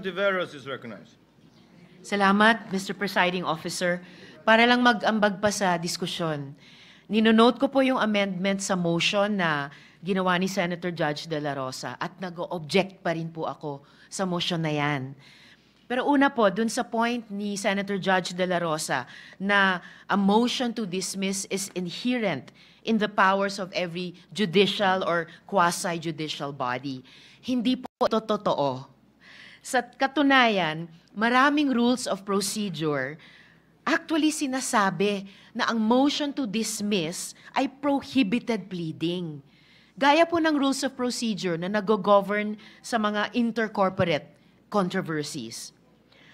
Ontiveros is recognized. Salamat, Mr. Presiding Officer. Para lang mag-ambag pa sa diskusyon, ninonote ko po yung amendment sa motion na ginawa ni Senator Judge De La Rosa at nag-object pa rin po ako sa motion na yan. Pero una po, dun sa point ni Senator Judge De La Rosa na a motion to dismiss is inherent in the powers of every judicial or quasi-judicial body. Hindi po ito totoo. Sa katunayan, maraming rules of procedure actually sinasabi na ang motion to dismiss ay prohibited pleading. Gaya po ng rules of procedure na nag-govern sa mga intercorporate controversies.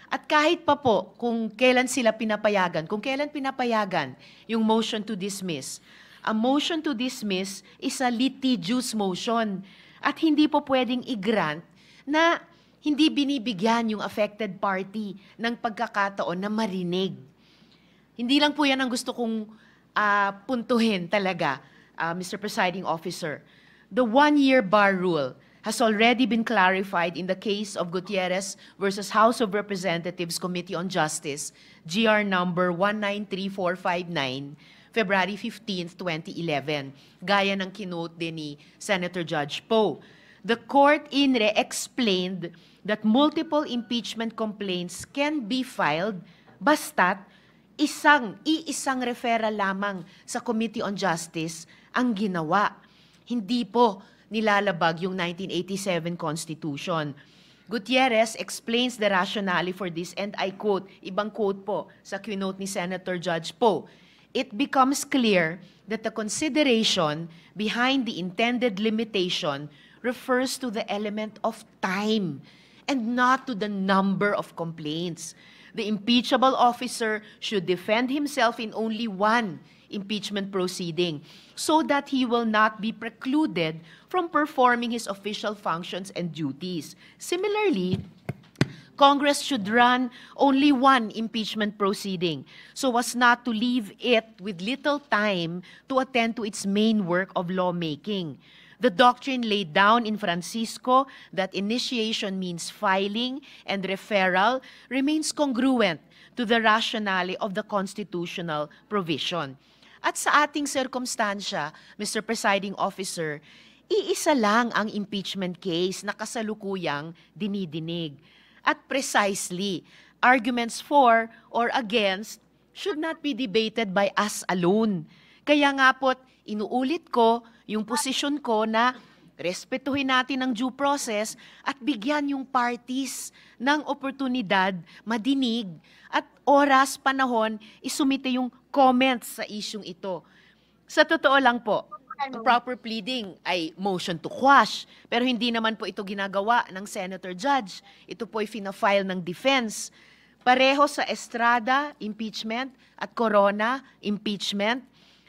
At kahit pa po kung kailan sila pinapayagan, kung kailan pinapayagan yung motion to dismiss, a motion to dismiss is a litigious motion at hindi po pwedeng i-grant na hindi binibigyan yung affected party ng pagkakataon na marinig. Hindi lang po yan ang gusto kong puntuhin talaga, Mr. Presiding Officer. The one-year bar rule has already been clarified in the case of Gutierrez versus House of Representatives Committee on Justice, GR number 193459, February 15, 2011, gaya ng kinote din ni Senator Judge Poe. The court in re explained that multiple impeachment complaints can be filed basta't iisang referral lamang sa Committee on Justice ang ginawa. Hindi po nilalabag yung 1987 Constitution. Gutierrez explains the rationale for this and I quote, ibang quote po sa quote ni Senator Judge Poe, "It becomes clear that the consideration behind the intended limitation refers to the element of time and not to the number of complaints. The impeachable officer should defend himself in only one impeachment proceeding so that he will not be precluded from performing his official functions and duties. Similarly, Congress should run only one impeachment proceeding so as not to leave it with little time to attend to its main work of lawmaking. The doctrine laid down in Francisco that initiation means filing and referral remains congruent to the rationale of the constitutional provision. At sa ating sirkumstansya, Mr. Presiding Officer, iisa lang ang impeachment case na kasalukuyang dinidinig. At precisely, arguments for or against should not be debated by us alone. Kaya nga po't inuulit ko yung posisyon ko na respetuhin natin ang due process at bigyan yung parties ng oportunidad madinig at oras, panahon, isumite yung comments sa isyung ito. Sa totoo lang po, ang proper pleading ay motion to quash, pero hindi naman po ito ginagawa ng Senator Judge. Ito po ay fina-file ng defense. Pareho sa Estrada, impeachment, at Corona, impeachment,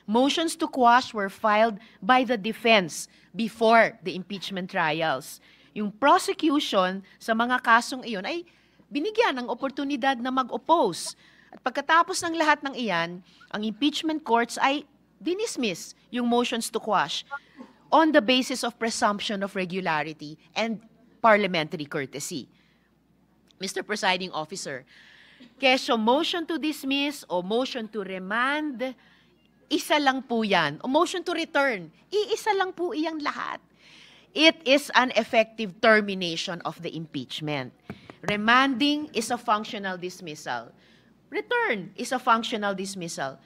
motions to quash were filed by the defense before the impeachment trials. Yung prosecution sa mga kasong iyon ay binigyan ng oportunidad na mag-oppose. At pagkatapos ng lahat ng iyan, ang impeachment courts ay dinismiss yung motions to quash on the basis of presumption of regularity and parliamentary courtesy. Mr. Presiding Officer, kesyo motion to dismiss o motion to remand, isa lang po yan. O motion to return, iisa lang po iyang lahat. It is an effective termination of the impeachment. Remanding is a functional dismissal. Return is a functional dismissal.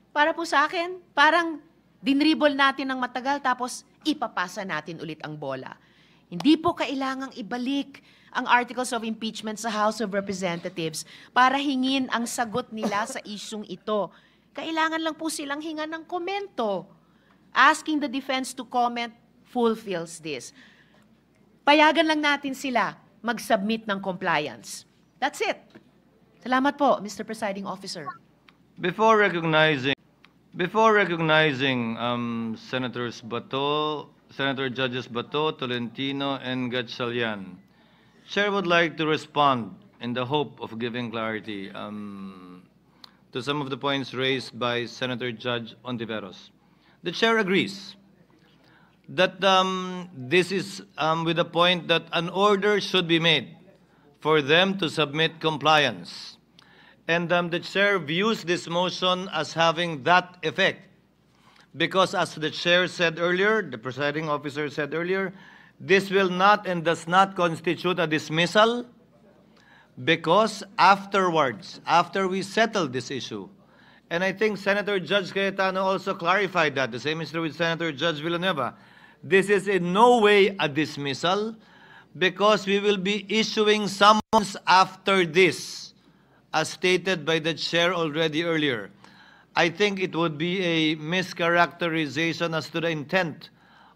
Para po sa akin, parang dinribble natin ng matagal tapos ipapasa natin ulit ang bola. Hindi po kailangang ibalik ang articles of impeachment sa House of Representatives para hingin ang sagot nila sa isyung ito. Kailangan lang po silang hingan ng komento. Asking the defense to comment fulfills this. Payagan lang natin sila mag-submit ng compliance. That's it. Salamat po, Mr. Presiding Officer. Before recognizing Senators Bato, Senator Judges Bato, Tolentino, and Gatchalian, Chair would like to respond in the hope of giving clarity to some of the points raised by Senator Judge Ontiveros. The Chair agrees that this is with the point that an order should be made for them to submit compliance. And the chair views this motion as having that effect. Because as the chair said earlier, the presiding officer said earlier, this will not and does not constitute a dismissal, because afterwards, after we settle this issue, and I think Senator Judge Cayetano also clarified that, the same is true with Senator Judge Villanueva, this is in no way a dismissal, because we will be issuing summons after this, as stated by the chair already earlier. I think it would be a mischaracterization as to the intent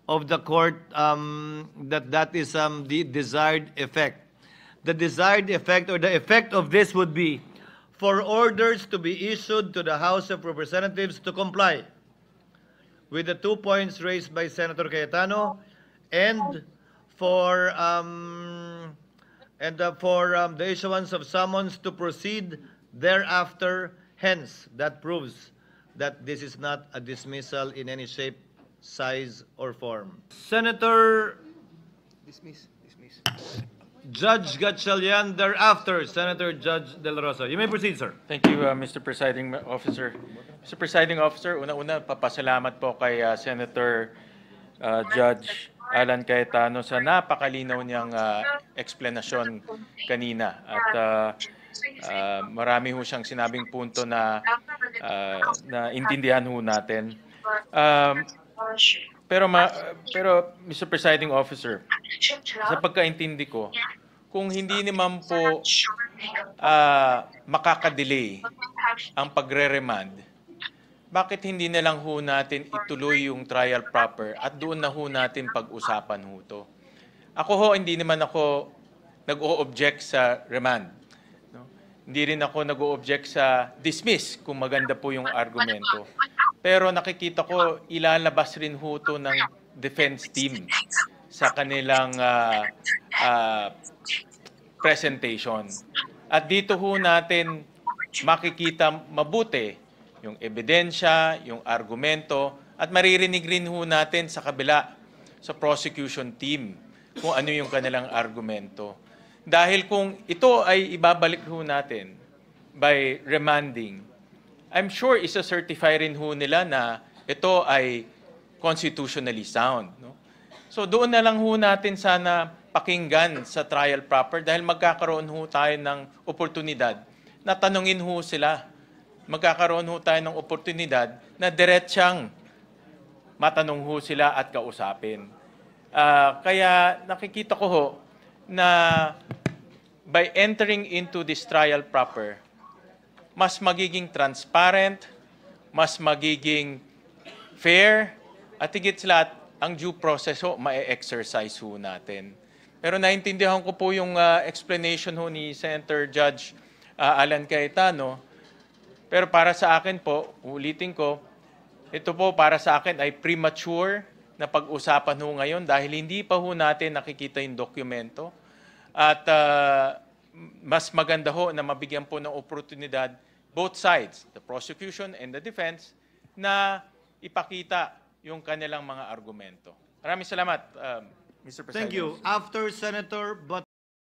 of the court, that is the desired effect. The desired effect, or the effect of this, would be for orders to be issued to the House of Representatives to comply with the 2 points raised by Senator Cayetano, and for the issuance of summons to proceed thereafter. Hence, that proves that this is not a dismissal in any shape, size, or form. Senator Judge Gatchalian, thereafter, Senator Judge De La Rosa. You may proceed, sir. Thank you, Mr. Presiding Officer. Mr. Presiding Officer, una-una, papasalamat po kay Senator Judge Alan Cayetano sa napakalinaw niyang eksplanasyon kanina. At marami ho siyang sinabing punto na intindihan ho natin. Pero Mr. Presiding Officer, sa pagkaintindi ko, kung hindi naman po makakadelay ang pagre-remand, bakit hindi na lang ho natin ituloy yung trial proper at doon na ho natin pag-usapan ho to? Ako ho, hindi naman ako nag-o-object sa remand. No? Hindi rin ako nag-o-object sa dismiss kung maganda po yung argumento. Pero nakikita ko, ilalabas rin ho to ng defense team sa kanilang presentation. At dito ho natin makikita mabuti yung ebidensya, yung argumento, at maririnig rin ho natin sa kabila, sa prosecution team, kung ano yung kanilang argumento. Dahil kung ito ay ibabalik ho natin by remanding, I'm sure isa-certify rin ho nila na ito ay constitutionally sound. No? So doon na lang ho natin sana pakinggan sa trial proper dahil magkakaroon ho tayo ng oportunidad na tanungin ho sila. Magkakaroon ho tayo ng oportunidad na diretsang matanong ho sila at kausapin. Kaya nakikita ko ho na by entering into this trial proper, mas magiging transparent, mas magiging fair, at higit sa lahat, ang due process ho, ma-exercise ho natin. Pero naintindihan ko po yung explanation ho ni Senator Judge Alan Cayetano. Pero para sa akin po, ulitin ko, ito po para sa akin ay premature na pag-usapan ho ngayon dahil hindi pa ho natin nakikita yung dokumento. At mas maganda ho na mabigyan po ng oportunidad both sides, the prosecution and the defense, na ipakita yung kanilang mga argumento. Maraming salamat, Mr. President. Thank you. After Senator